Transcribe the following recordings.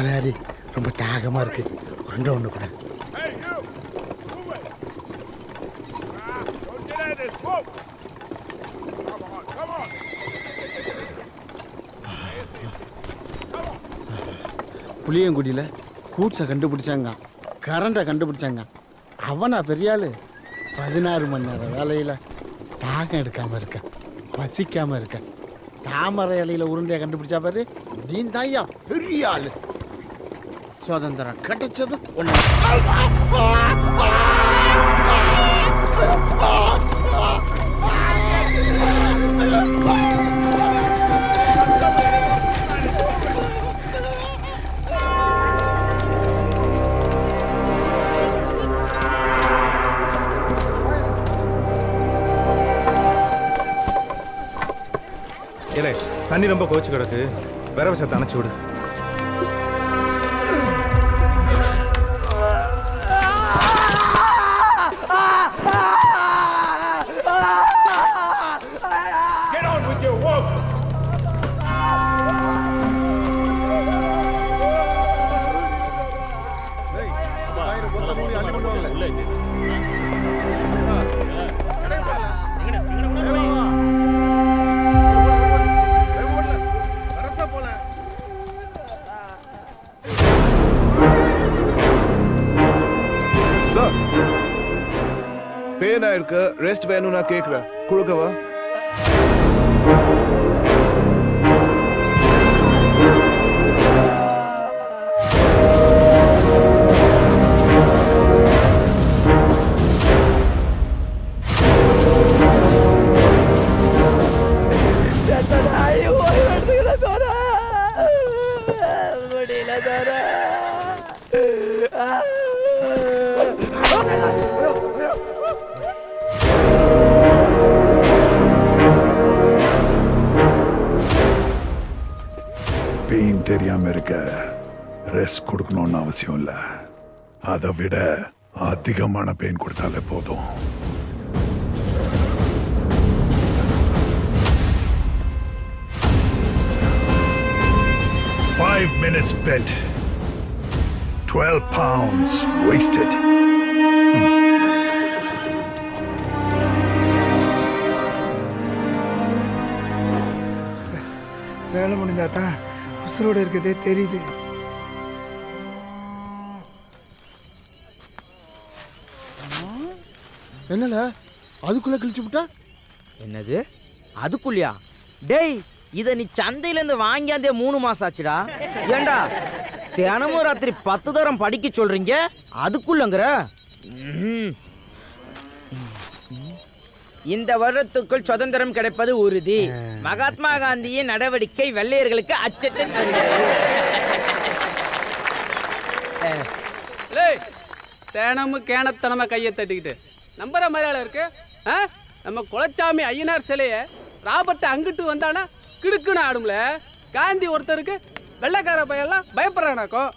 தலையாரி ரொம்ப தாகமாக இருக்கு. ஒன்று ஒன்று கூட. புளியங்குடியில் கூட்ஸை கண்டுபிடிச்சாங்க, கரண்டை கண்டுபிடிச்சாங்க. அவனா பெரியாள் 16 மணி நேரம் வேலையில் தாகம் எடுக்காமல் இருக்க, பசிக்காமல் இருக்க. தாமரை இலையில் உருண்டையை கண்டுபிடிச்சா பாரு, நீ தாயா பெரிய ஆள். சுதந்திரம் கிடைச்சது ஒன்று. இல்லை, தண்ணி ரொம்ப கோச்சு கிடக்கு, விரவ சத்தை அணைச்சி விடு. பேனா இருக்கு, ரெஸ்ட் வேணும் நான் கேட்குறேன், கொடுக்கவா? பெயின் தெரியாம இருக்க ரெஸ்ட் கொடுக்கணும்னு அவசியம் இல்லை. அதை விட அதிகமான பெயின் கொடுத்தாலே போதும். Five minutes bent, 12 pounds wasted. வேலை முடிஞ்சாதான் உசுரோடு இருக்கதே தெரியுது. என்னல அதுக்குள்ள கிழிச்சு விட்டா? என்னது அதுக்குள்ளியா? டேய், இதை நீ சந்தையிலேருந்து வாங்கியாந்தே 3 மாசம் ஆச்சுடா. ஏண்டா தினமும் ராத்திரி 10 தரம் படிக்க சொல்றீங்க, அதுக்குள்ளங்கிற? இந்த வருடத்துக்குள் சுதந்திரம் கிடைப்பது உறுதி. மகாத்மா காந்தியின் நடவடிக்கை வெள்ளையர்களுக்கு அச்சத்தை தினமும் கேனத்தனமா கையை தட்டிக்கிட்டு நம்புற மாதிரியால இருக்கு. நம்ம குலச்சாமி ஐயனார் சிலைய ராபர்ட் அங்கிட்டு வந்தானா கிடுக்குன்னு ஆடும்ல. காந்தி ஒருத்தருக்கு வெள்ளைக்கார பையெல்லாம் பயப்படுறானாக்கும்.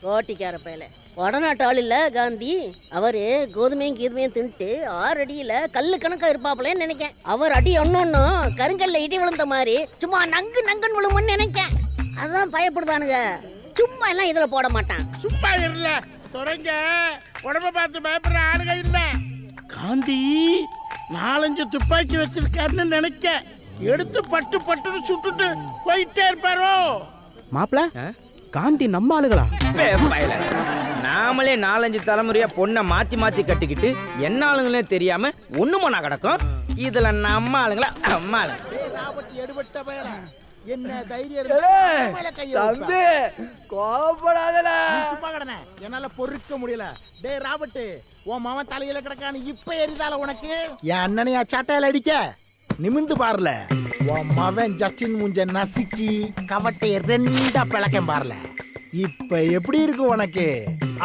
ரோட்டிக்கார பையல வடநாட்டு ஆள் இல்ல காந்தி. அவரு கோதுமையும் கீதுமையும் தின்ட்டு 6 அடியில கல்லு கணக்கா இருப்பாப்லன்னு நினைக்கேன். அவர் அடி ஒன்னொன்னும் கருங்கல்ல இடி விழுந்த மாதிரி சும்மா நங்கு நங்கன் விழுமுன்னு நினைக்கேன். அதான் பயப்படுதானுங்க. சும்மா எல்லாம் இதுல போட மாட்டான். சும்மா இல்ல தொடங்க உடம்ப பார்த்து பயப்படுற ஆளுங்க இல்ல. காந்தி 4-5 துப்பாக்கி வச்சிருக்காருன்னு நினைக்க, எடுத்து பட்டு பட்டுன்னு சுட்டுட்டு போயிட்டே இருப்பாரோ. மாப்பிள, காந்தி நம்ம ஆளுகளா? நாமளே 4-5 தலைமுறையா பொண்ணை மாத்தி மாத்தி கட்டிக்கிட்டு என்ன ஆளுங்களே தெரியாம ஒண்ணுமோனா கிடக்கும். இதுல நம்ம ஆளுங்களா அம்மா ஆளுங்க? என்ன தைரியம் தம்பி கோபப்படாதல. என்னால பொறுக்க முடியல. டே ராபர்ட், உன் மாமன் தலையில கிடக்கான்னு இப்ப எரிதால உனக்கு? என் அண்ணனையா சாட்டையில அடிக்க நிமிந்து பாருல. உன் மவன் ஜஸ்டின் மூஞ்ச நசுக்கி கவட்டைய 2 பிளக்கம் பாருல. இப்ப எப்படி இருக்கு உனக்கு?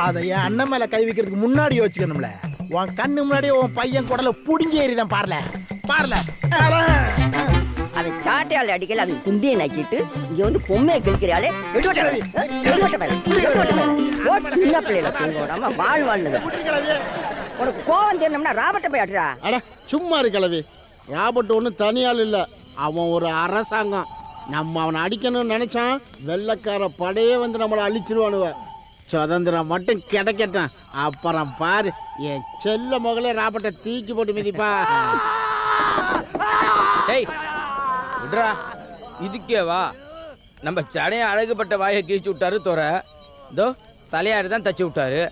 அதை என் அண்ணன் மேல கை வைக்கிறதுக்கு முன்னாடி யோசிக்கணும்ல. உன் கண்ணு முன்னாடியே உன் பையன் குடல புடுங்கி எறிதான் பாருல பாருல. அவன் சாட்டையால் அடிக்கல, அவன் குண்டியை நக்கிட்டு இங்க வந்து பொம்மையை கிழிக்கிறாளே. சின்ன பிள்ளைல தூங்க வாழ் வாழ்ந்துங்க. உனக்கு கோவம் தெரியணும்னா ராபர்ட்ட போய் ஆடுறா. அட சும்மா இருக்கலவி. ராபர்ட் ஒன்றும் தனியால் இல்லை, அவன் ஒரு அரசாங்கம். நம்ம அவனை அடிக்கணும்னு நினைச்சான் வெள்ளைக்கார படையே வந்து நம்மளை அழிச்சிருவானுவ. சுதந்திரம் மட்டும் கிடைக்கட்டும், அப்புறம் பாரு என் செல்ல மகளே ராபர்ட்டை தீக்கி போட்டு மிதிப்பா. டேய் விட்றா, இதுக்கே வா. நம்ம சடைய அழகுப்பட்ட வாயை கிழிச்சு விட்டாரு தோற. இதோ தலையாரி தான் தச்சு விட்டாரு,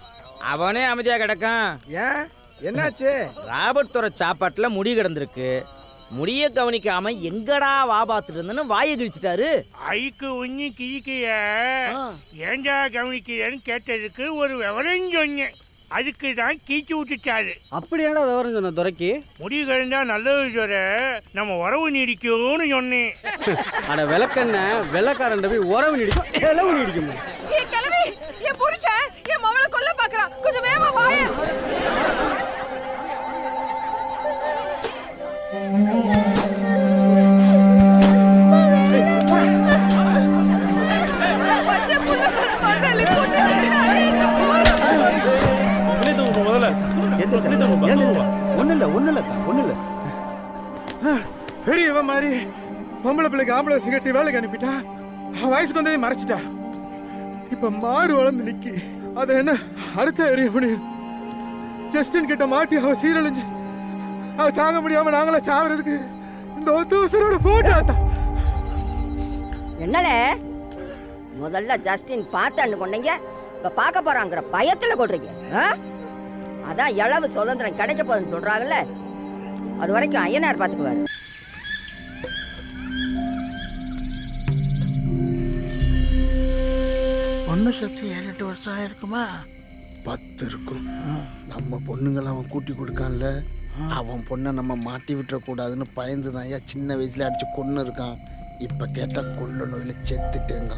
அவனே அமைதியா கிடக்கான். ஏன் என்னாச்சு? ராபர்ட் தோற சாப்பாட்டுல முடி கிடந்திருக்கு, முடிய கவனிக்காம எங்கடா வா பாத்துட்டு இருந்தேன்னு வாயை கிழிச்சிட்டாரு. ஐக்கு உண்ணி கிழிக்கைய ஏண்டா கவனிக்கிறேன்னு கேட்டதுக்கு ஒரு விவரம் சொன்னேன், அதுக்கு தான் கீச்சு விட்டுச்சாரு. அப்படியாடா விவரம் சொன்ன துறைக்கு? முடி கிடந்தா நல்லது சொல்ற, நம்ம உறவு நீடிக்கும்னு சொன்னேன். அட விளக்கண்ண வெள்ளக்காரன் போய் உறவு நீடிக்கும் இளவு நீடிக்கும். என் கிளவி, என் புருஷன் என் மவளை கொல்ல பாக்குறான், கொஞ்சம் வேகமா வாயே. பெரியவன் மாதிரி பொம்பளை பிள்ளைக்கு ஆம்பளை சிகரெட்டு வேலைக்கு அனுப்பிட்டா, அவன் வயசுக்கு வந்ததே மறைச்சிட்டா. இப்ப மாறு வளர்ந்து நிக்கி, அதை என்ன அறுத்த எறிய முடியும்? ஜஸ்டின் கிட்ட மாட்டி அவ சீரழிஞ்சு அவ தாங்க முடியாம நாங்கள சாவறதுக்கு இந்த ஒத்த உசுரோட போட்டா. என்னலே முதல்ல ஜஸ்டின் பார்த்தான்னு கொண்டீங்க, இப்ப பார்க்க போறாங்கிற பயத்துல கொள்றீங்க. அதான் இளவு சுதந்திரம் கிடைக்க போகுதுன்னு சொல்றாங்கல்ல, அது வரைக்கும் ஐயனார் பாத்துக்குவாரு. பொண்ணு சத்து 7-8 வருஷம் ஆயிருக்குமா? 10 இருக்கும். நம்ம பொண்ணுங்களை அவன் கூட்டி கொடுக்கான்ல, அவன் பொண்ணை நம்ம மாட்டி விட்டுறக்கூடாதுன்னு பயந்து தான் சின்ன வயசுல அடிச்சு கொன்னு இருக்கான். இப்ப கேட்டா கொள்ள நோயில செத்துட்டேங்க.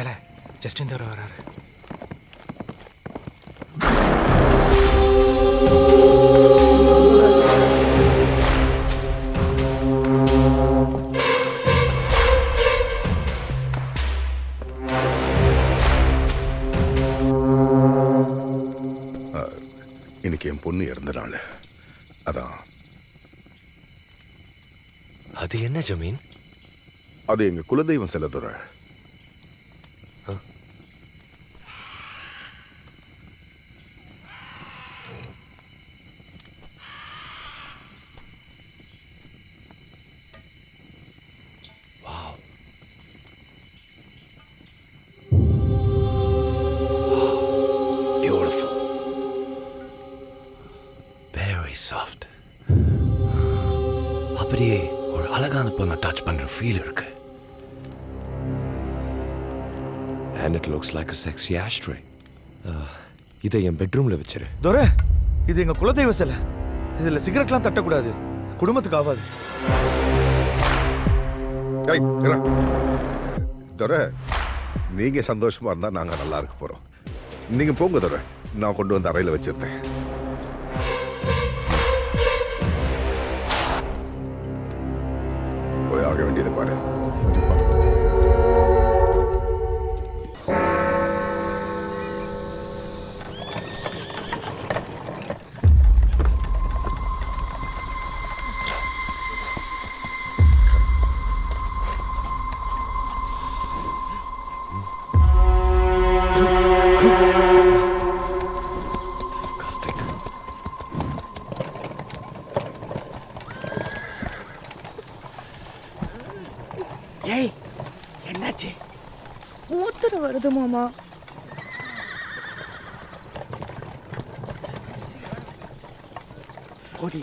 ஏல ஜஸ்டின் தவிர வராரு. இன்னைக்கு என் பொண்ணு இறந்த நாள். அதான். அது என்ன ஜமீன்? அது எங்க குலதெய்வம் செல்லதுரை. சாஃப்ட். அப்படியே ஒரு அழகான பொண்ணை டச் பண்ற ஃபீல் இருக்கு. And it looks like a sexy ashtray. இதை என் பெட்ரூம்ல வச்சிரு. தோர, இது எங்க குலதெய்வ சிலை. இதுல சிகரெட்லாம் தட்டக்கூடாது, குடும்பத்துக்கு ஆகாது. தோர, நீங்க சந்தோஷமா இருந்தா நாங்க நல்லா இருக்க போறோம். நீங்க போங்க தோர, நான் கொண்டு வந்து அறையில வச்சிருந்தேன். ஆக வேண்டியது பாரு. சரிப்பா. ஏய், என்னாச்சு? மூத்திரம் வருது மாமா. போடி.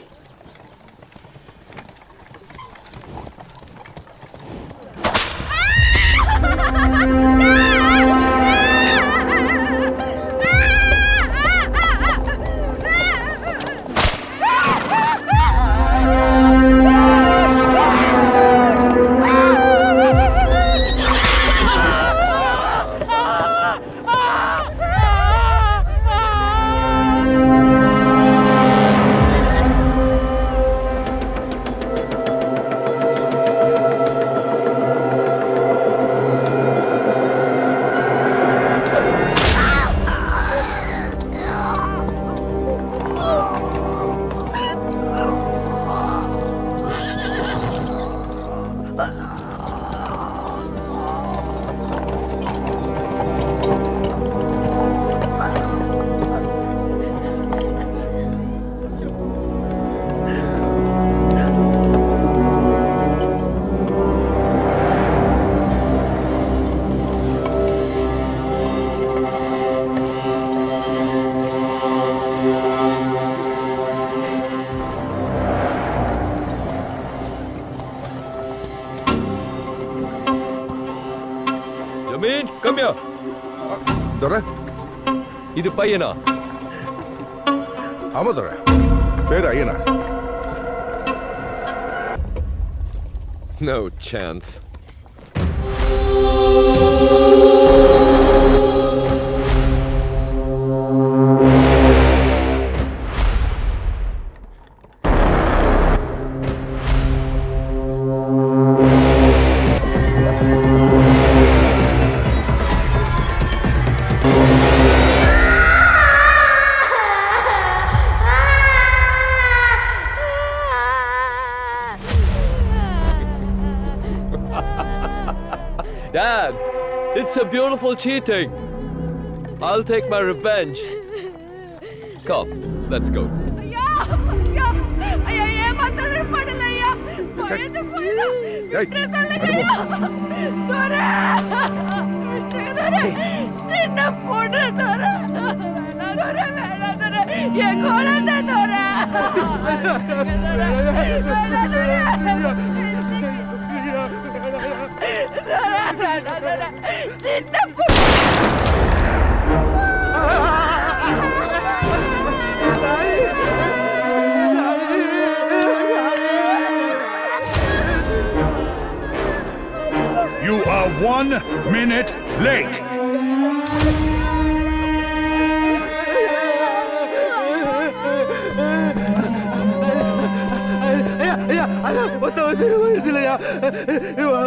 Amin, come here. துரை இது பையனா? ஆமா துரை, பேர் Ayyanar. No chance. Dad, it's a beautiful cheating. I'll take my revenge. Come, let's go. You are 1 minute late. ஐயா அதான் ஒத்த வசதி வயசுலையா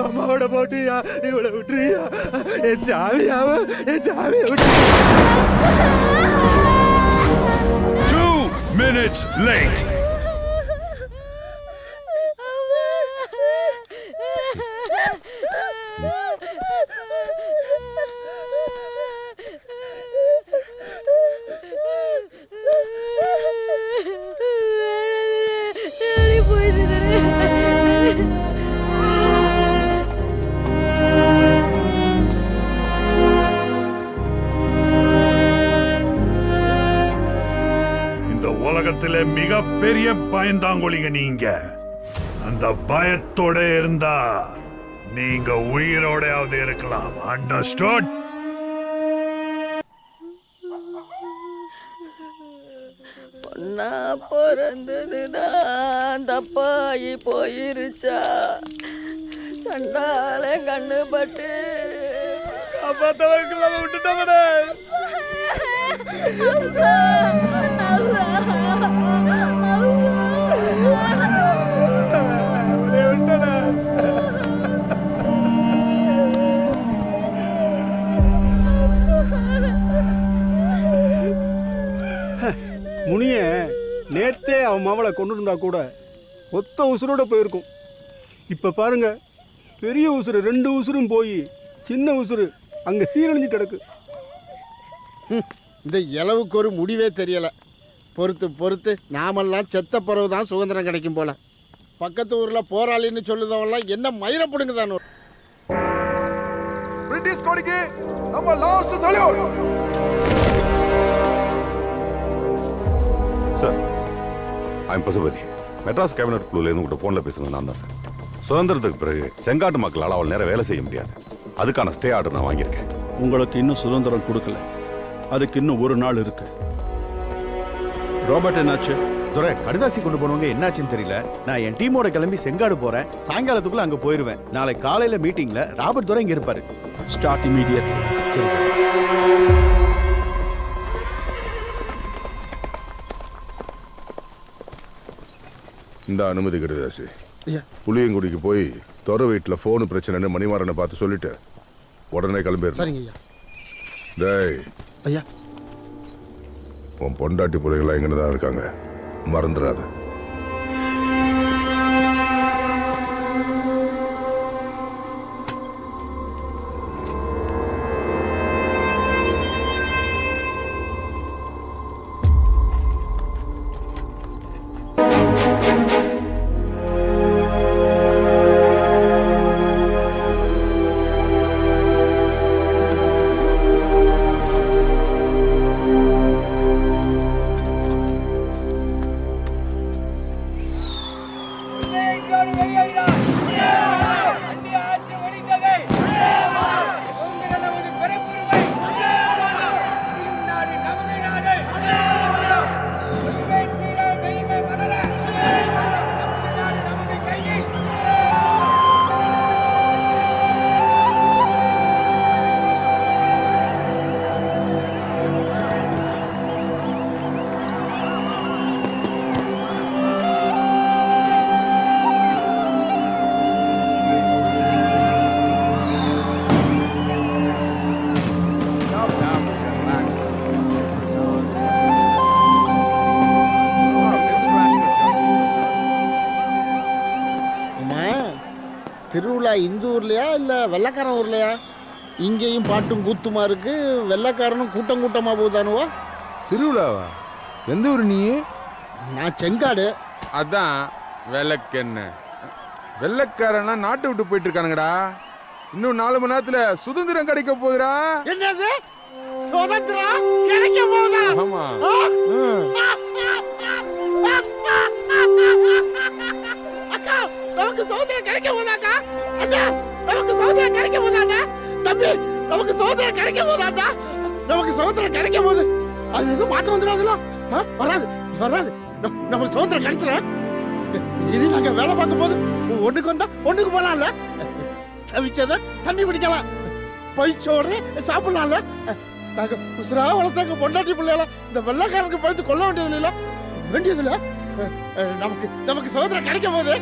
அம்மாவோட போட்டியா இவளை விட்டுறியா என் சாவியாவ என் சாவியை விட்டு 2 minutes late. உலகத்திலே மிகப்பெரிய பயந்தாங்கொழிங்க நீங்க. அந்த பயத்தோட இருந்தா நீங்க உயிரோடையாவது இருக்கலாம். அண்டர்ஸ்டுட்? பொண்ணா பிறந்ததுதான் தப்பாயி போயிருச்சா, சண்டால கண்ணு பட்டு காப்பாத்தவருக்கு நம்ம விட்டுட்டோம்டா. முனிய நேத்தே அவன் மாவளை கொண்டு இருந்தா கூட ஒத்த உசுரோட போயிருக்கும். இப்ப பாருங்க, பெரிய உசுறு 2 உசுரும் போய் சின்ன உசுறு அங்க சீரழிஞ்சு கிடக்கு. இந்த இளவுக்கு ஒரு முடிவே தெரியல. பொறுத்து பொறுத்து நாமெல்லாம் செத்த பிறகு தான் சுதந்திரம் கிடைக்கும் போல. பக்கத்து ஊர்ல போராளின்னு சொல்லுதவெல்லாம் என்ன மயிரப்படுங்க தான். பிரிட்டிஷ் கொடிக்கு நம்ம last salute. Sir, I'm Pasupathi. Madras cabinet குழுலேருந்து உங்கள்கிட்ட ஃபோனில் பேசுகிறேன். நான் தான் சார். சுதந்திரத்துக்கு பிறகு செங்காட்டு மக்களால் அவள் நேரம் வேலை செய்ய முடியாது. அதுக்கான ஸ்டே ஆர்டர் நான் வாங்கியிருக்கேன். உங்களுக்கு இன்னும் சுதந்திரம் கொடுக்கல. அதுக்கு இன்னும் 1 நாள் இருக்கு. ராபர்ட் என்னாச்சு? துரை, கடுதாசி கொண்டு போனவங்க என்னாச்சுன்னு தெரியல. நான் என் டீமோட கிளம்பி செங்காடு போறேன். சாயங்காலத்துக்குள்ள அங்க போயிருவேன். நாளை காலையில மீட்டிங்ல ராபர்ட் துரை இங்க இருப்பாரு. Start immediate. சரி. இந்த அனுமதி கடுதாசி. புளியங்குடிக்கு போய் துறை வீட்டில் ஃபோனு பிரச்சனைன்னு மணிமாறனை பார்த்து சொல்லிட்டு உடனே கிளம்பிடு. சரிங்க ஐயா. டேய் ஐயா, உன் பொண்டாட்டி பிள்ளைகளாம் எங்கே தான் இருக்காங்க, மறந்துடாத. இந்த ஊர்லையா இல்லை வெள்ளைக்காரன் ஊர்லையா? இங்கேயும் பாட்டும் கூத்துமா இருக்கு, வெள்ளைக்காரனும் கூட்டம் கூட்டமாக போகுதானுவா? திருவிழாவா? எந்த ஊர் நீ? நான் செங்காடு. அதான் வெள்ளக்கெண்ண. வெள்ளைக்காரனா நாட்டை விட்டு போயிட்டு இருக்கானுங்கடா. இன்னும் 4 மணி நேரத்துல சுதந்திரம் கிடைக்க போகுதுடா. என்னது சுதந்திரம் கிடைக்க போகுதா? ஆமா. அக்கா நமக்கு சுதந்திரம் கிடைக்க போகுதாக்கா? அக்கா நமக்கு சுதந்திரம் கிடைக்க போகுதாடா? தம்பி நமக்கு சுதந்திரம் கிடைக்க போகுதாடா? நமக்கு சுதந்திரம் கிடைக்க போகுது. அது எதுவும் மாற்றம் வந்துடாதுல? வராது வராது. நமக்கு சுதந்திரம் கிடைச்சிடும். இனி நாங்க வேலை பார்க்கும் போது ஒண்ணுக்கு வந்தா ஒண்ணுக்கு போலாம்ல, தவிச்சத தண்ணி குடிக்கலாம், பைசோடு சாப்பிடலாம்ல. நாங்க உசுரா வளர்த்தாங்க பொண்டாட்டி பிள்ளைல இந்த வெள்ளைக்காரனுக்கு பார்த்து கொல்ல வேண்டியதில்ல வேண்டியதில்ல. நமக்கு நமக்கு சுதந்திரம் கிடைக்க போகுது.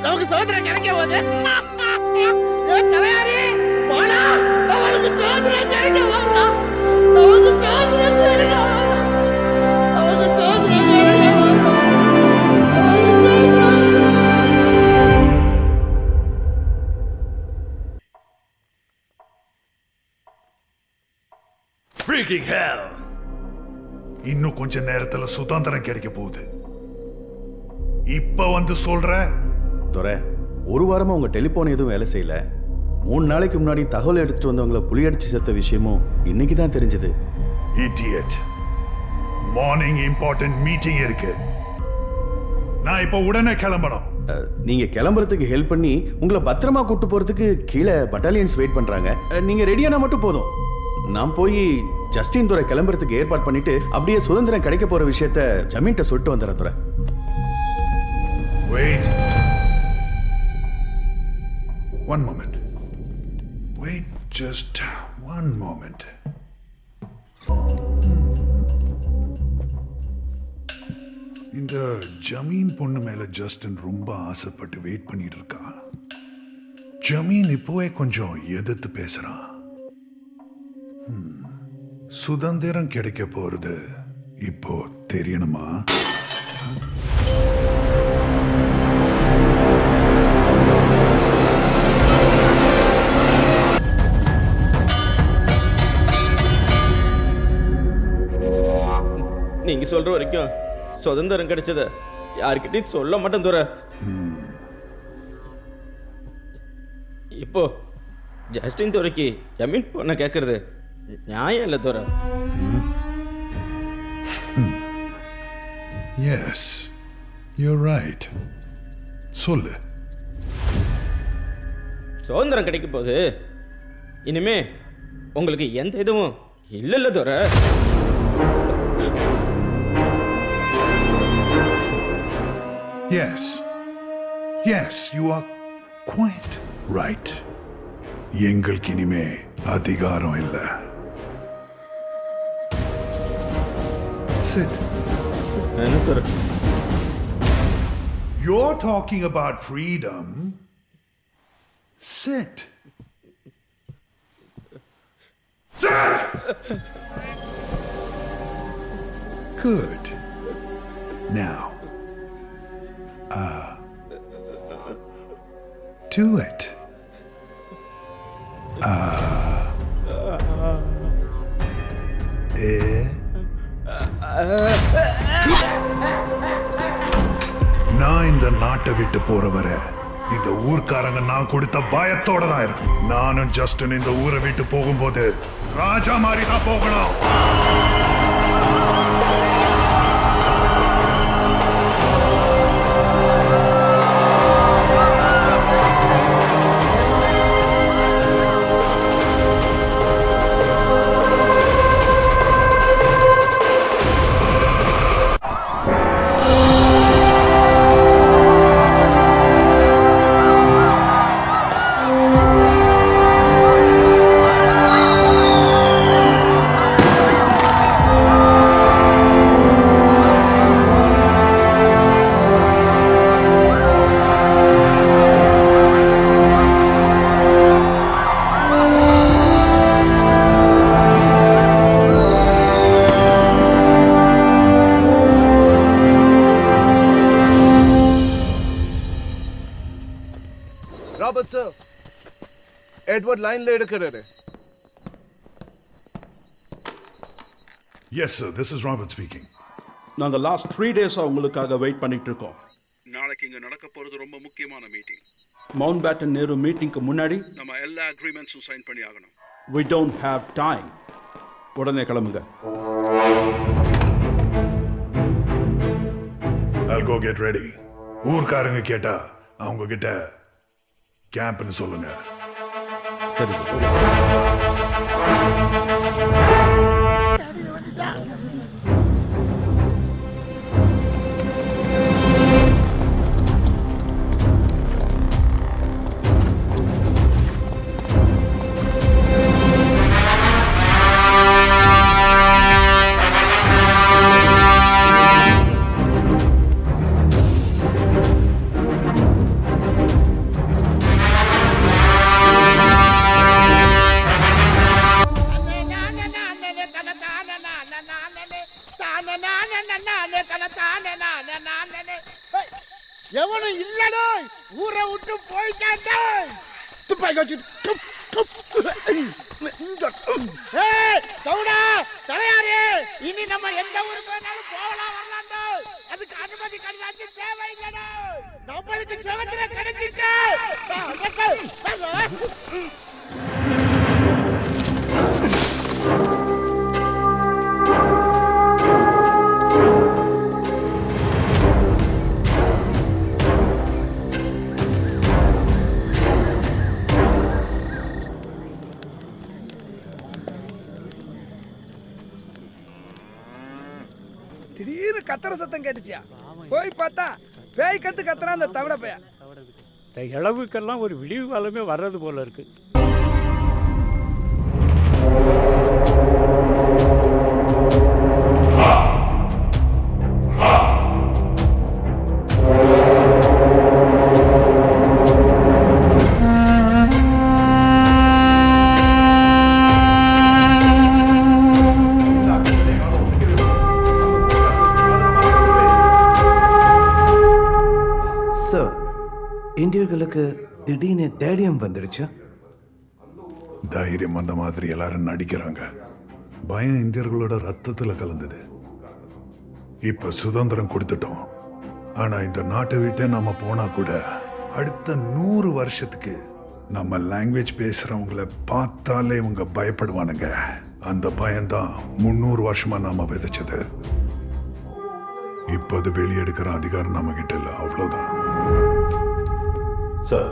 நமக்கு சுதந்திரம் கிடைக்க போகுது. தலையாரி வாடா, நமக்கு சுதந்திரம் கிடைக்க போகுதா? நமக்கு சுதந்திரம் கிடைக்க போகுதா? நமக்கு சுதந்திரம் கிடைக்க போகுதா? Freaking hell! இன்னும் கொஞ்ச நேரத்துல சுதந்திரம் கிடைக்க போகுது. இப்ப வந்து சொல்ற துரை, ஒரு வாரமா உங்க டெலிபோன் எதுவும் வேலை செய்யல. 3 நாளைக்கு முன்னாடி தகவல் எடுத்துட்டு வந்தவங்கள புலி அடிச்சு செத்த விஷயமும் இன்னைக்கு தான் தெரிஞ்சது. Idiot. மார்னிங் இம்பார்ட்டன்ட் மீட்டிங் இருக்கு. நான் இப்ப உடனே கிளம்பணும். நீங்க கிளம்புறதுக்கு ஹெல்ப் பண்ணி உங்களை பத்திரமா கூட்டு போறதுக்கு கீழே பட்டாலியன்ஸ் வெயிட் பண்றாங்க. நீங்க ரெடியானா மட்டும் போதும். நான் போய் ஜஸ்டின் துரை கிளம்புறதுக்கு ஏற்பாடு பண்ணிட்டு அப்படியே சுதந்திரம் கிடைக்க போற விஷயத்த ஜமீன்ட்ட சொல்லிட்டு வந்துடுறேன் துரை. Wait. One moment. Wait just one moment. இந்த ஜமீன் பொண்ணு மேல ஜஸ்டின் ரொம்ப ஆசைப்பட்டு வெயிட் பண்ணிட்டு இருக்கான். ஜமீன் இப்போவே கொஞ்சம் எதிர்த்து பேசுறான். சுதந்திரம் கிடைக்க போறது இப்போ தெரியணுமா? நீங்க சொல்ற வரைக்கும் சுதந்திரம் கிடைச்சத யாருக்கிட்டையும் சொல்ல மாட்டேன் துரை. இப்போ ஜஸ்டின் துரைக்கு ஜமீன் பொண்ண கேட்கறது நியாயம் இல்லை துரை. Yes, you're right. சொல்லு. சுதந்திரம் கிடைக்க போகுது. இனிமே உங்களுக்கு எந்த இதுவும் இல்ல துரை. Yes. Yes, you are quite right. எங்களுக்கு இனிமே அதிகாரம் இல்ல. Sit. You're talking about freedom. Sit. Sit! Good. Now, do it. நான் இந்த நாட்டை விட்டு போறவர இந்த ஊர்க்காரங்க நான் கொடுத்த பயத்தோட தான் இருக்கு. நானும் ஜஸ்டின் இந்த ஊரை விட்டு போகும்போது ராஜா மாதிரி தான் போகணும். எட்வர்ட் லைன்ல எடுக்கிறாரு. Yes, sir. This is Robert speaking. நாங்கள் லாஸ்ட் 3 டேஸாக உங்களுக்காக வெயிட் பண்ணிட்டு இருக்கோம். நாளைக்கு இங்க நடக்க போறது ரொம்ப முக்கியமான மீட்டிங். மவுண்ட் பேட்டன் நேரு மீட்டிங்க்கு முன்னாடி நம்ம எல்லா அக்ரிமெண்ட்ஸும் சைன் பண்ணி ஆகணும். we don't have time. உடனே கிளம்புங்க. I'll go get ready. ஊர்க்காரங்க கேட்டா அவங்க கிட்ட கேம்ப்னு சொல்லுங்க. சரி. எவனும் இல்லடா, ஊரை விட்டு போயிட்டாண்டா. துப்பாக்கி வச்சு கவுடா தலையாரே, இனி நம்ம எந்த ஊருக்கு வேணாலும் போகலாம் வரலாம்டா. அதுக்கு அனுமதி கடிதாச்சு தேவையில்லடா. நம்மளுக்கு சுதந்திரம் கிடைச்சிட்டு திடீர்னு கத்துற சத்தம் கேட்டுச்சியா? போய் பார்த்தா பேய் கத்துறான் அந்த தவிட பையன். இந்த இளவுக்கெல்லாம் ஒரு விடிவு காலமே வர்றது போல இருக்கு. இந்தியர்களுக்கு திடீர்னு தைரியம் வந்துடுச்சு. தைரியம் அந்த மாதிரி எல்லாரும் நடிக்கிறாங்க. பயம் இந்தியர்களோட ரத்தத்துல கலந்தது. இப்ப சுதந்திரம் கொடுத்துட்டோம். ஆனா இந்த நாட்டை விட்டு நம்ம போனா கூட அடுத்த 100 வருஷத்துக்கு நம்ம லாங்குவேஜ் பேசுறவங்களை பார்த்தாலே இவங்க பயப்படுவானுங்க. அந்த பயம்தான் 300 வருஷமா நாம விதைச்சது. இப்ப அது வெளியெடுக்கிற அதிகாரம் நம்ம கிட்ட இல்லை. அவ்வளவுதான். சார்,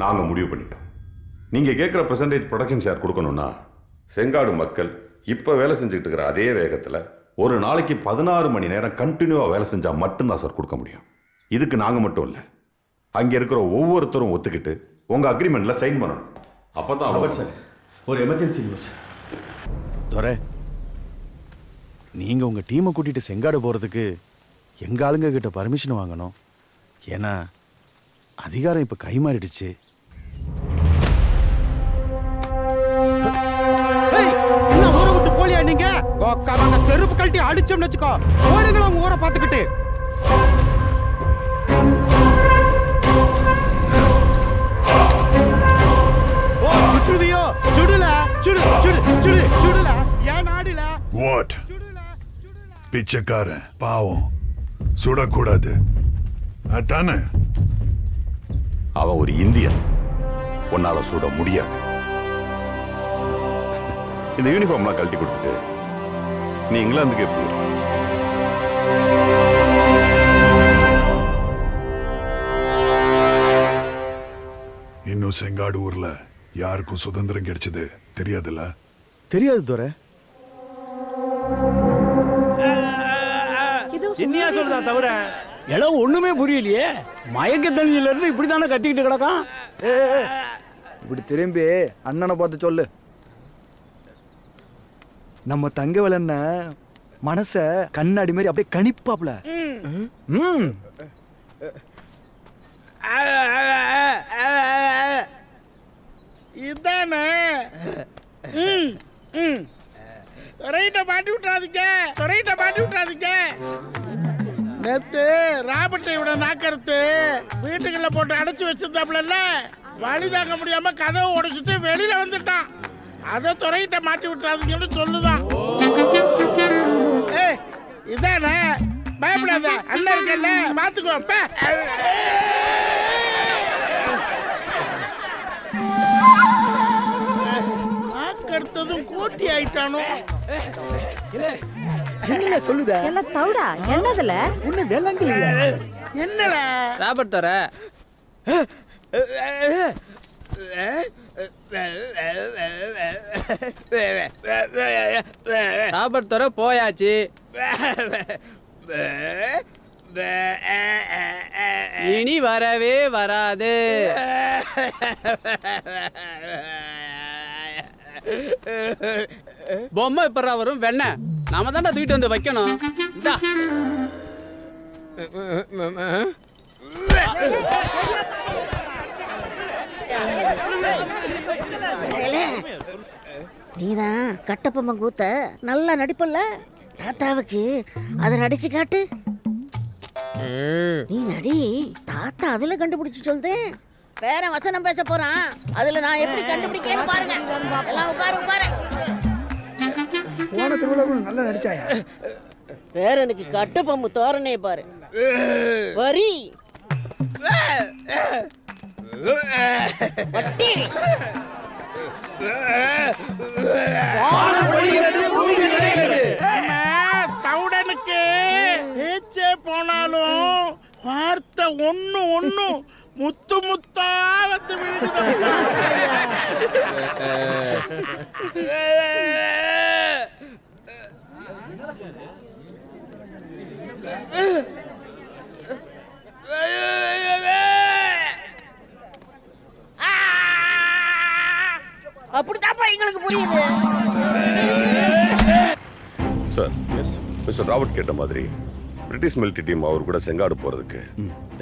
நாங்கள் முடிவு பண்ணிட்டோம். நீங்கள் கேட்குற பெர்சன்டேஜ் ப்ரொடக்ஷன் ஷேர் கொடுக்கணும்னா செங்காடு மக்கள் இப்போ வேலை செஞ்சுக்கிட்டு இருக்கிற அதே வேகத்தில் ஒரு நாளைக்கு 16 மணி நேரம் கண்டினியூவாக வேலை செஞ்சால் மட்டும்தான் சார் கொடுக்க முடியும். இதுக்கு நாங்கள் மட்டும் இல்லை, அங்கே இருக்கிற ஒவ்வொருத்தரும் ஒத்துக்கிட்டு உங்கள் அக்ரிமெண்ட்டில் சைன் பண்ணணும். அப்போ தான் சார் ஒரு எமர்ஜென்சி நியூஸ். துரை, நீங்கள் உங்கள் டீமை கூட்டிகிட்டு செங்காடு போகிறதுக்கு எங்கள் ஆளுங்க கிட்ட பர்மிஷன் வாங்கணும். ஏன்னா அதிகாரம் இப்ப கை மாறிடுச்சு. ஊரை விட்டு போலியா நீங்க? செருப்பு கழட்டி அடிச்சோம்னு வச்சுக்கோ. ஓடுங்களா உங்க ஊரை பார்த்துக்கிட்டு. ஓ சுற்றுவியோ? சுடுல சுடு சுடு சுடு சுடுல ஏன் நாடுல? வாட்? பிச்சைக்காரன் பாவம் சுடக்கூடாது அதானே? அவன் ஒரு இந்தியன், உன்னால சுட முடியாது. இந்த யூனிஃபார்ம்லாம் கழட்டி கொடுத்துட்டு நீ இங்கிலாந்துக்கே போயிரு. இன்னும் செங்காடு ஊர்ல யாருக்கும் சுதந்திரம் கிடைச்சது தெரியாதுல்ல? தெரியாது துரை. என்னையா சொல்றதா தவிர எல்லாம் ஒண்ணுமே புரியலையே. மயக்க தண்ணியில இருந்து இப்படித்தானே கத்திக்கிட்டு கிடக்கான். இப்படி திரும்பி அண்ணனை பார்த்து சொல்லு. நம்ம தங்கவேலன்ன மனச கண்ணாடி மாதிரி அப்படியே கணிப்பாப்ல. இதானே ரைட்ட மாட்டி விட்டுறாதீங்க, ரைட்ட மாட்டி விட்டுறாதீங்க. நேத்து ராபர்ட்டை விட நாக்கறுத்து வீட்டுக்குள்ள போட்டு அடைச்சு வச்சிருந்தாப்புல, வழி தாங்க முடியாம கதவை உடைச்சிட்டு வெளியில வந்துட்டான். அதை துறையிட்ட மாட்டி விட்டுறாதுன்னு சொல்லுதான். ஏய் இதானே, பயப்படாத, அண்ணன் இருக்கல்ல, பாத்துக்கோ. அடுத்ததும் கோட்டி ஆயிட்டானோ. என்ன சொல்லுத? எல்லாம் தவுடா என்னதுல? உன்ன வெள்ளங்கலையா? என்னல? ராபர்ட் தர ராபர்ட் தர போயாச்சு. இனி வரவே வராது. பொம்மை எப்பறா வரும்? வெண்ண நாம தான்டா தூக்கிட்டு வந்து வைக்கணும். இந்தா. நீதான் கட்டப்பொம்மை கூத்த நல்லா நடிப்பல்ல, தாத்தாவுக்கு அதை நடிச்சு காட்டு. நீ நடி, தாத்தா அதுல கண்டுபிடிச்சு சொல்றேன். வேற வசனம் பேச போறான், அதுல நான் எப்படி கண்டுபிடிக்கேன்னு பாருங்க. எல்லாம் உட்காரு உட்காரு. போன திருவிழா நல்லா நடிச்சாயா? வேற எனக்கு கட்டப்பொம்மை தோரணே பாரு. வரி தவுடனுக்கு பேச்சே போனாலும் வார்த்தை ஒண்ணு ஒண்ணு முத்து முத்தா வந்து விழுது. அப்படித்தாப்பா எங்களுக்கு புரியுது. சார், மிஸ்டர் ராபர்ட் கேட்ட மாதிரி பிரிட்டிஷ் மிலிட்டரி டீம் அவர் கூட செங்காடு போறதுக்கு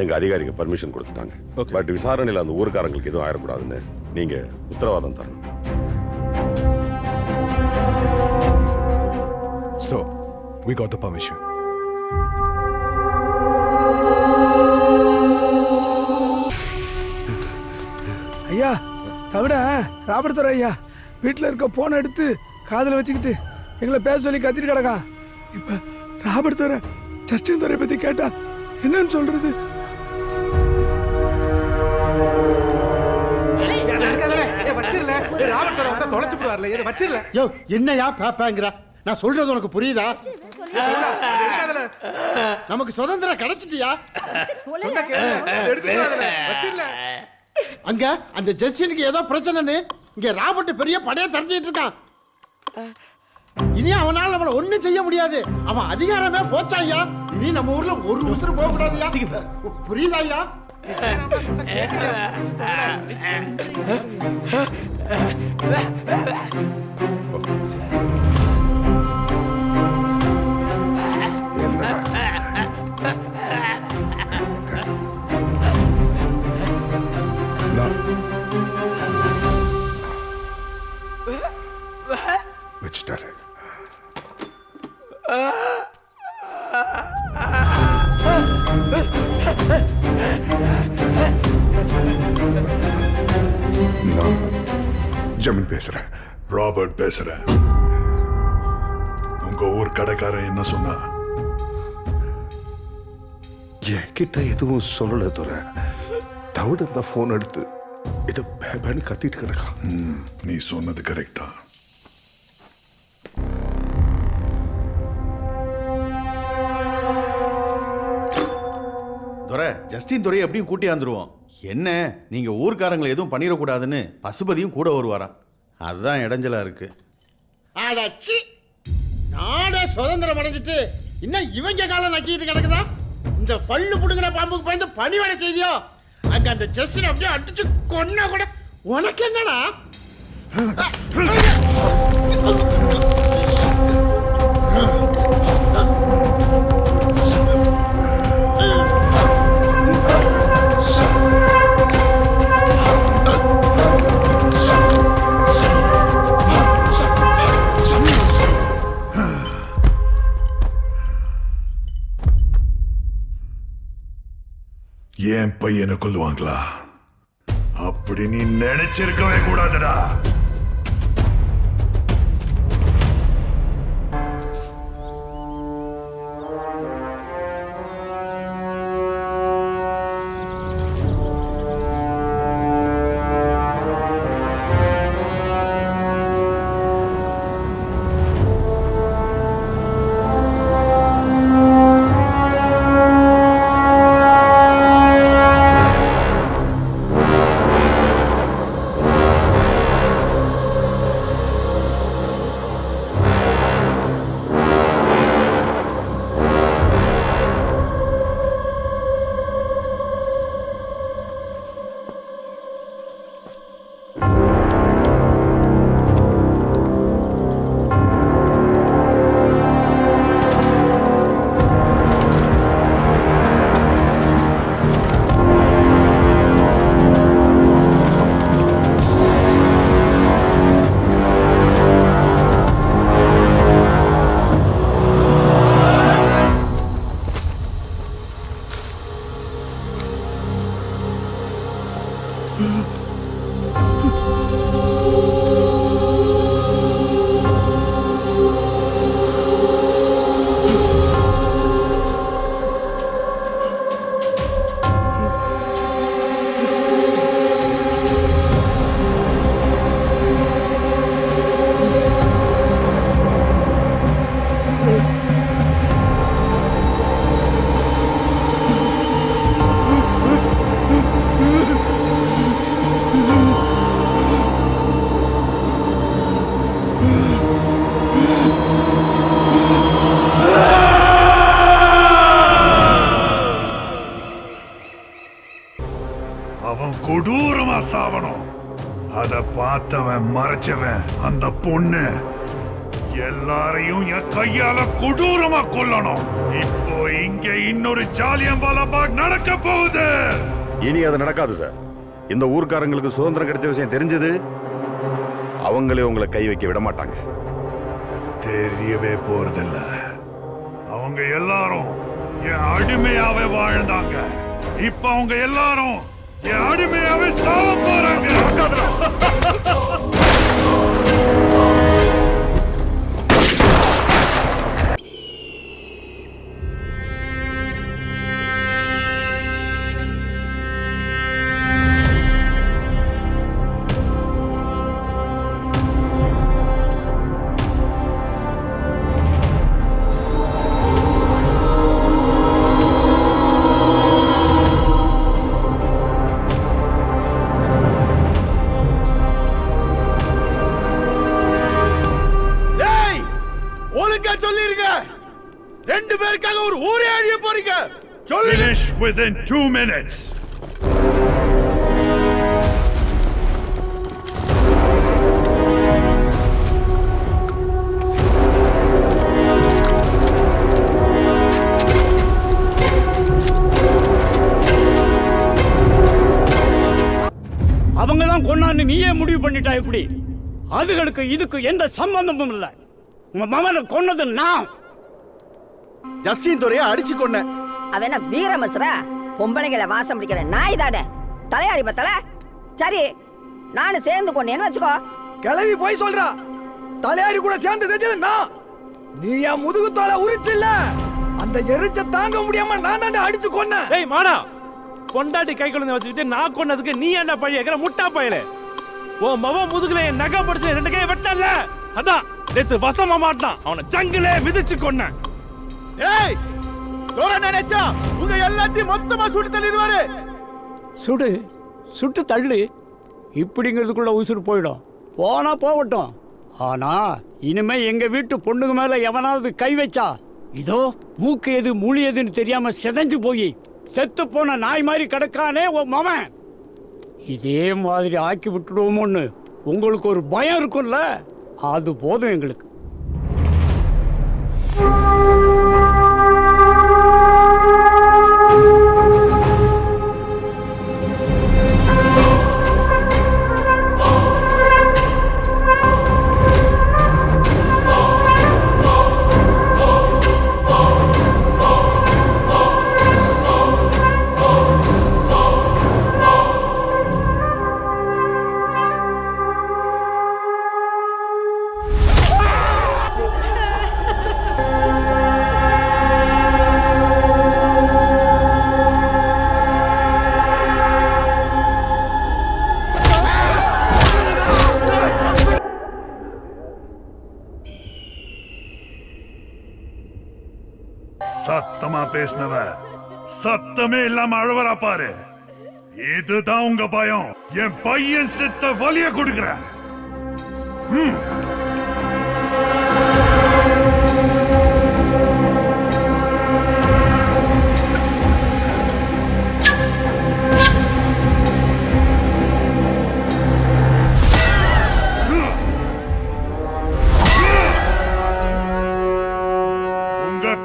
எங்க அதிகாரிங்க பர்மிஷன் கொடுத்துட்டாங்க. பட் விசாரணையில் அந்த ஊருக்காரங்களுக்கு எதுவும் ஆயிடக்கூடாதுன்னு நீங்க உத்தரவாதம் தரணும். So, we got the permission. ஐயா தவிட ராபர்ட் துரை ஐயா வீட்டில் இருக்க போனை எடுத்து காதில் வச்சுக்கிட்டு எங்களை பேச சொல்லி கத்திட்டு கிடக்கா. இப்ப ராபர்ட் துரை ஜஸ்டின் துறை பத்தி கேட்டா என்னன்னு சொல்றது? என்னையா பாப்பாங்கிற? நான் சொல்றது உனக்கு புரியுதா? நமக்கு சுதந்திரம் கிடைச்சிட்டியா? அங்க அந்த ஜஸ்டினுக்கு ஏதோ பிரச்சனைன்னு இங்க ராபர்ட் பெரிய படையா தெரிஞ்சிட்டு இருக்கான். இனி அவனால நம்மள ஒண்ணும் செய்ய முடியாது. அவன் அதிகாரமே போச்சா ஐயா. இனி நம்ம ஊர்ல ஒரு உசுறு போக கூடாதுயா. புரியுதா ஐயா? வச்சுட்டாரு. நான் ஜமீன் பேசுறேன். ராபர்ட் பேசுறேன். உங்க ஊர் கடைக்காரன் என்ன சொன்னா? என்கிட்ட எதுவும் சொல்லல துறை. தவிட இந்த போன் எடுத்து இதை பேபேன்னு கத்திட்டு கிடக்கான். நீ சொன்னது கரெக்ட் தான். துரை, ஜஸ்டின் துறையை எப்படியும் கூட்டி வந்துருவோம். என்ன நீங்க ஊர்க்காரங்களை எதுவும் பண்ணிடக்கூடாதுன்னு பசுபதியும் கூட வருவாராம். அதுதான் இடைஞ்சலா இருக்கு. அடச்சி, நாடே சுதந்திரம் அடைஞ்சிட்டு இன்னும் இவங்க காலம் நக்கிட்டு கிடக்குதா? இந்த பல்லு புடுங்கிற பாம்புக்கு பயந்து பணிவடை செய்தியோ? அங்க அந்த ஜஸ்டின் அப்படியே அடிச்சு கொன்னா கூட உனக்கு என்னடா? என் பையனை கொல்லுவாங்களா? அப்ப அப்படி நீ நினைச்சிருக்கவே கூடாதுடா. கொடூரமா சாவணும். அத பார்த்தவன் மறைச்சவன் அந்த பொண்ணு எல்லாரையும் என் கையால கொடூரமா கொல்லணும். இப்போ இங்க இன்னொரு ஜாலியன்வாலா பாக் நடக்க போகுது. இனி அது நடக்காது சார். இந்த ஊர்க்காரங்களுக்கு சுதந்திரம் கிடைச்ச விஷயம் தெரிஞ்சது, அவங்களே உங்களை கை வைக்க விட மாட்டாங்க. தெரியவே போறதில்ல. அவங்க எல்லாரும் என் அடிமையாவே வாழ்ந்தாங்க. இப்ப அவங்க எல்லாரும் என் அடிமையாவே சாவ போறாங்க. Finish within 2 minutes. அவங்க தான் கொன்னான்னு நீயே முடிவு பண்ணிட்டா எப்படி? அதுகளுக்கு இதுக்கு எந்த சம்பந்தமும் இல்லை. உங்க மகனை கொன்னது நான். ஜஸ்டின் துரையை அடிச்சு கொன்ன. அவன வீரமசரா பொம்பளைங்களை வாசம் பிடிக்கிற நாய் தானே. தலையாரி பத்தல. சரி, நானும் சேர்ந்து கொண்டேன்னு வச்சுக்கோ. கிளவி போய் சொல்றா. தலையாரி கூட சேர்ந்து செஞ்சது நான். நீ என் முதுகு தோலை உரிச்சில்ல, அந்த எரிச்ச தாங்க முடியாம நான் தாண்டா அடிச்சு கொன்னேன். ஏய் மாடா, பொண்டாட்டி கை குழந்தை வச்சுக்கிட்டு நான் கொன்னதுக்கு நீ என்ன பழி கேக்குற முட்டா பயலே? ஓ மவ முதுகுல என் நகை படிச்சு 2 கையை வெட்டல. அதான் நேத்து வசமா மாட்டான். அவனை ஜங்கிலே மிதிச்சு கொன்னேன். ஏய், தோர நினைச்சா உங்க எல்லாத்தையும் மொத்தமா சுட்டு தள்ளிடுவாரு. சுட்டு தள்ளு. இப்படிங்கிறதுக்குள்ள உசுறு போயிடும். போனா போகட்டும். ஆனா இனிமே எங்க வீட்டு பொண்ணுங்க மேல எவனாவது கை வச்சா, இதோ மூக்கு எது மூளி எதுன்னு தெரியாம செதஞ்சு போய் செத்து போன நாய் மாதிரி கிடக்கானே உன் மவன். இதே மாதிரி ஆக்கி விட்டுடுவோமோன்னு உங்களுக்கு ஒரு பயம் இருக்கும்ல, அது போதும் எங்களுக்கு. சத்தமா பேசினவ சத்தமே இல்லாம அழுவரா பாரு. இதுதான் உங்க பயம். என் பையன் செத்த வலிய கொடுக்கிற.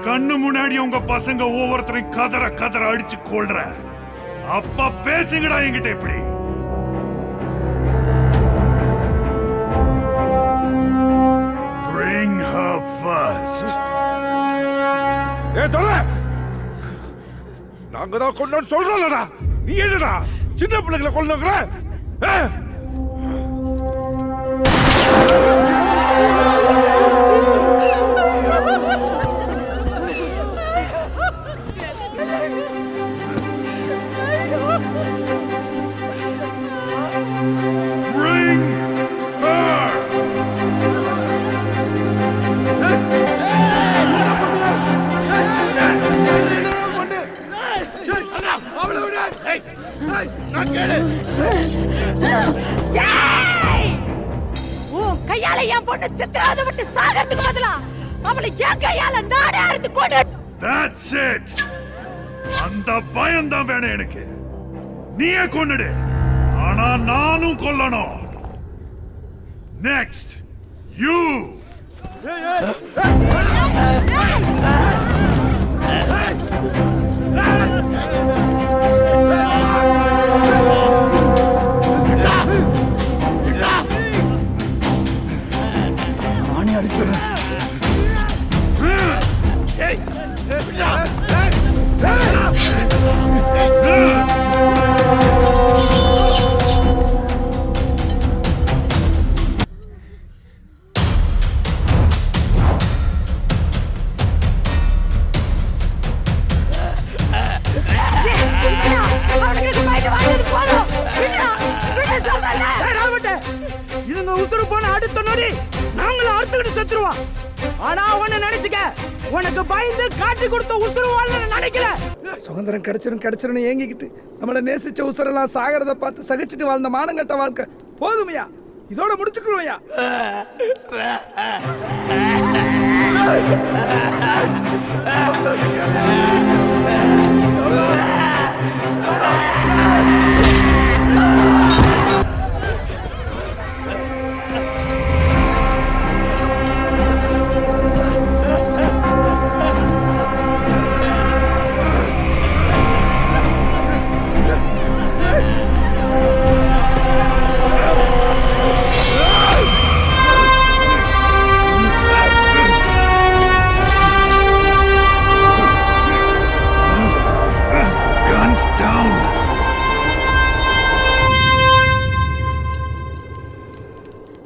கண்ணு முன்னாடி உங்க பசங்க ஒவ்வொருத்தரையும் கதற கதற அடிச்சு கொள்ற. அப்ப பேசுங்கடா என்கிட்ட. எப்படி bring her first. நாங்க தான் கொண்டு சொல்றோம்லடா, நீ என்னடா சின்ன பிள்ளைகளை கொல்லுங்கற? கையால என் பொண்ணு சித்திராத விட்டு சாகறதுக்கு பதிலா அவளை என் கையால நானே அறுத்து கொண்டு. That's it. அந்த பயம் தான் வேணும் எனக்கு. நீயே கொன்னுடு, ஆனா நானும் கொல்லணும். Next, you. நானே அடித்துறேன். இதுங்க உசுறு போன அடுத்த நொடி நாங்களும் அறுத்துக்கிட்டு செத்துருவோம். ஆனா உன்னை நினைச்சுக்க, உனக்கு பயந்து காட்டி கொடுத்த உசுறு வாழ்னு நினைக்கல. சுதந்திரம் கிடைச்சிரும் ஏங்கிக்கிட்டு நம்மளை நேசிச்ச உசுரெல்லாம் சாகிறத பார்த்து சகிச்சுட்டு வாழ்ந்த மானங்கட்ட வாழ்க்கை போதுமையா? இதோட முடிச்சுக்கிறோம்யா.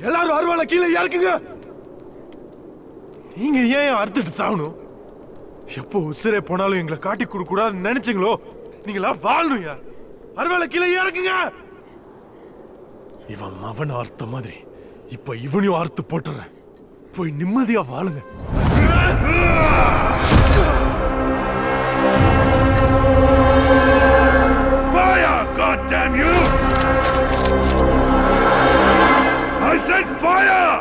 எல்லாரும் அருவாளை கீழே இறக்குங்க. நீங்க ஏன் அறுத்துட்டு சாகணும்? எப்போ உசிரே போனாலும் எங்களை காட்டி கொடுக்க கூடாதுன்னு நினைச்சீங்களோ, நீங்களா வாழணும். யார் அருவாளை கீழே இறக்குங்க. இவன் மவன் அறுத்த மாதிரி இப்ப இவனையும் அறுத்து போட்டுறேன். போய் நிம்மதியா வாழுங்க. Fire, goddamn you! I said fire!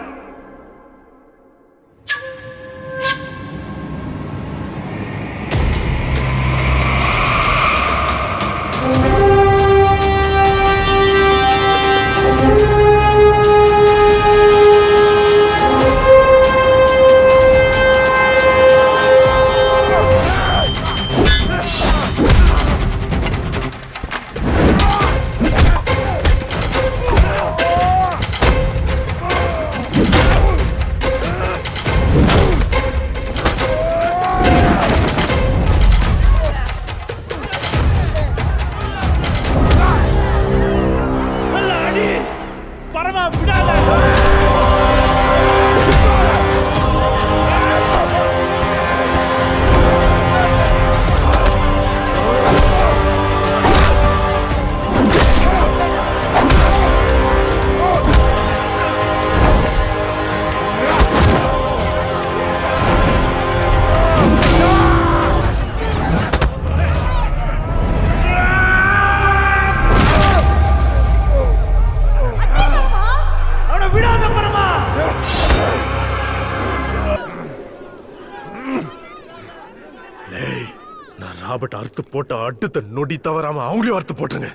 Robert அறுத்து போட்ட அடுத்த நொடி தவறாம அவங்களையும் அறுத்து போட்டுருங்க.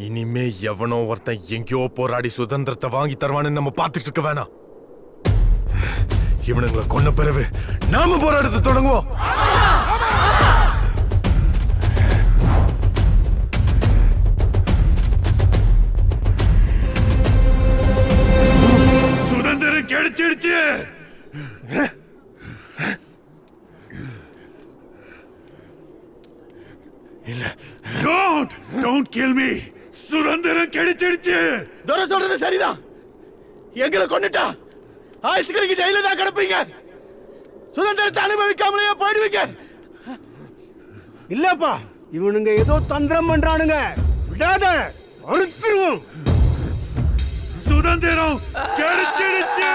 இனிமே எவனோ ஒருத்தன் எங்கேயோ போராடி சுதந்திரத்தை வாங்கி தருவான்னு நம்ம பார்த்துட்டு இருக்க வேணாம். இவனுங்களை கொன்ன பிறகு நாம போராட்டத்தை தொடங்குவோம். சுதந்திரம் கிடைச்சிடுச்சு. இல்ல, don't kill me. சுதந்திரம் கிடைச்சிடுச்சு. தோர சொல்றது சரிதான். எங்களை கொன்னுட்டா ஆயுஷ்கருக்கு ஜெயில தான் கிடப்பீங்க. சுதந்திரத்தை அனுபவிக்காமலேயே போயிடுவீங்க. இல்லப்பா, இவனுங்க ஏதோ தந்திரம் பண்றானுங்க. விடாத, அறுத்துருவோம். சுதந்திரம் கிடைச்சிடுச்சு.